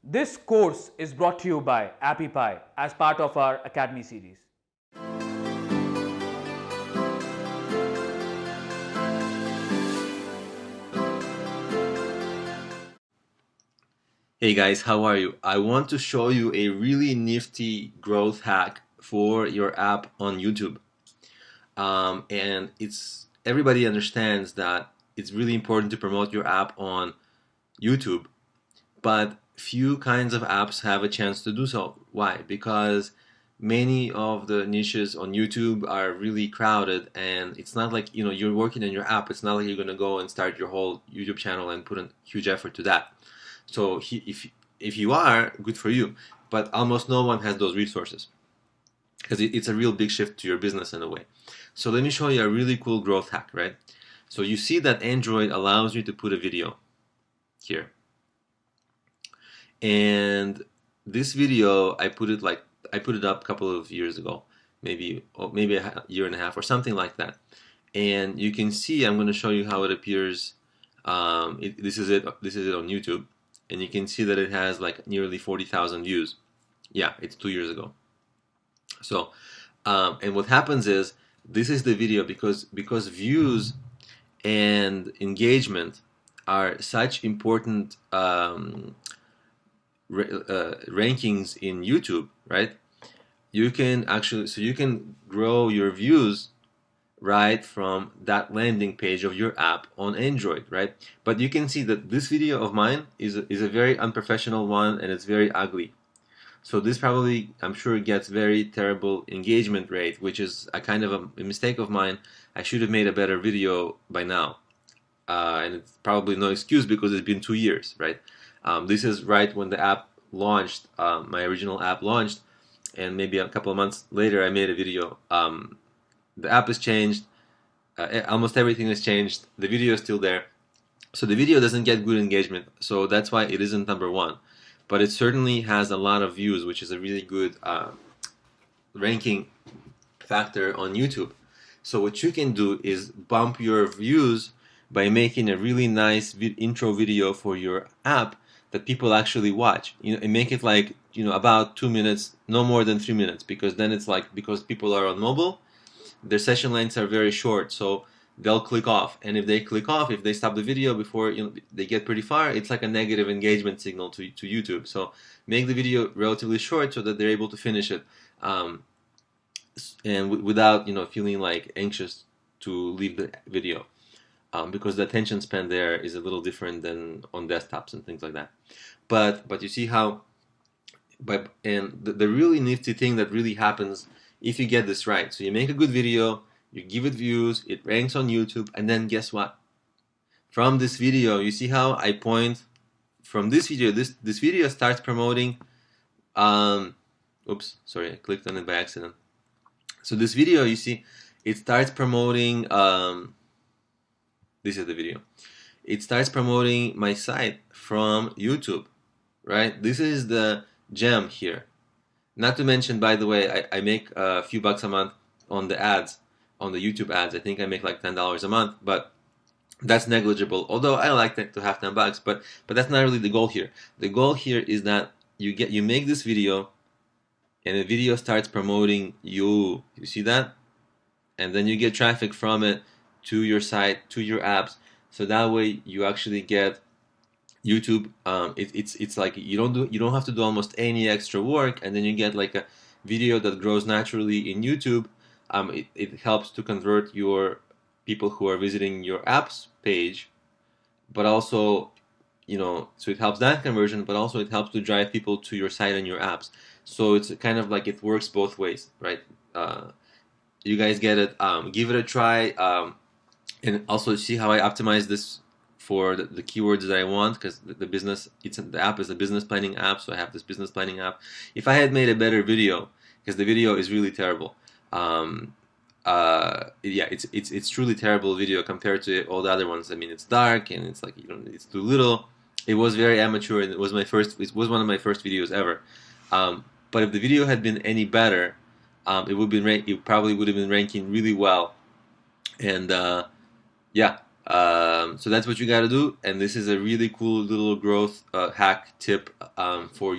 This course is brought to you by AppyPie as part of our Academy series. Hey guys, how are you? I want to show you a really nifty growth hack for your app on YouTube. And everybody understands that it's really important to promote your app on YouTube, but few kinds of apps have a chance to do so. Why? Because many of the niches on YouTube are really crowded, and it's not like you're working on your app. It's not like you're gonna go and start your whole YouTube channel and put a huge effort to that. So if you are, good for you, but almost no one has those resources because it's a real big shift to your business in a way. So let me show you a really cool growth hack, right? So you see that Android allows you to put a video here. And this video, I put it up a couple of years ago, maybe a year and a half or something like that. And you can see, I'm going to show you how it appears. This is it on YouTube. And you can see that it has like nearly 40,000 views. Yeah, it's 2 years ago. So, and what happens is, this is the video because views and engagement are such important rankings in YouTube, right? You can grow your views right from that landing page of your app on Android, right? But you can see that this video of mine is a very unprofessional one, and it's very ugly. So this probably, I'm sure, gets very terrible engagement rate, which is a kind of a mistake of mine. I should have made a better video by now. And it's probably no excuse because it's been 2 years, right? This is right when the app launched, my original app launched, and maybe a couple of months later I made a video. The app has changed, almost everything has changed, the video is still there. So the video doesn't get good engagement, so that's why it isn't #1. But it certainly has a lot of views, which is a really good ranking factor on YouTube. So what you can do is bump your views by making a really nice intro video for your app that people actually watch. And make it like about 2 minutes, no more than 3 minutes, because then it's like, because people are on mobile, their session lengths are very short, so they'll click off. And if they click off, if they stop the video before they get pretty far, it's like a negative engagement signal to YouTube. So make the video relatively short so that they're able to finish it, and without feeling like anxious to leave the video, because the attention span there is a little different than on desktops and things like that. But you see how, and the really nifty thing that really happens if you get this right. So you make a good video, you give it views, it ranks on YouTube, and then guess what? From this video, you see how I point from this video, this video starts promoting, oops, sorry, I clicked on it by accident. So this video, you see, it starts promoting, this is the video. It starts promoting my site from YouTube, right? This is the gem here. Not to mention, by the way, I make a few bucks a month on the ads, on the YouTube ads. I think I make like $10 a month, but that's negligible. Although I like to have $10, but that's not really the goal here. The goal here is that you make this video, and the video starts promoting you. You see that? And then you get traffic from it to your site, to your apps. So that way you actually get YouTube. It's like you don't have to do almost any extra work, and then you get like a video that grows naturally in YouTube. It helps to convert your people who are visiting your apps page, but also so it helps that conversion, but also it helps to drive people to your site and your apps. So it's kind of like it works both ways, right? You guys get it. Give it a try, and also see how I optimize this for the keywords that I want, because the app is a business planning app, so I have this business planning app. If I had made a better video, because the video is really terrible, yeah, it's truly terrible video compared to all the other ones. I mean, it's dark, and it's like it's too little. It was very amateur, and it was one of my first videos ever. But if the video had been any better, it probably would have been ranking really well. And yeah, So that's what you got to do, and this is a really cool little growth hack tip for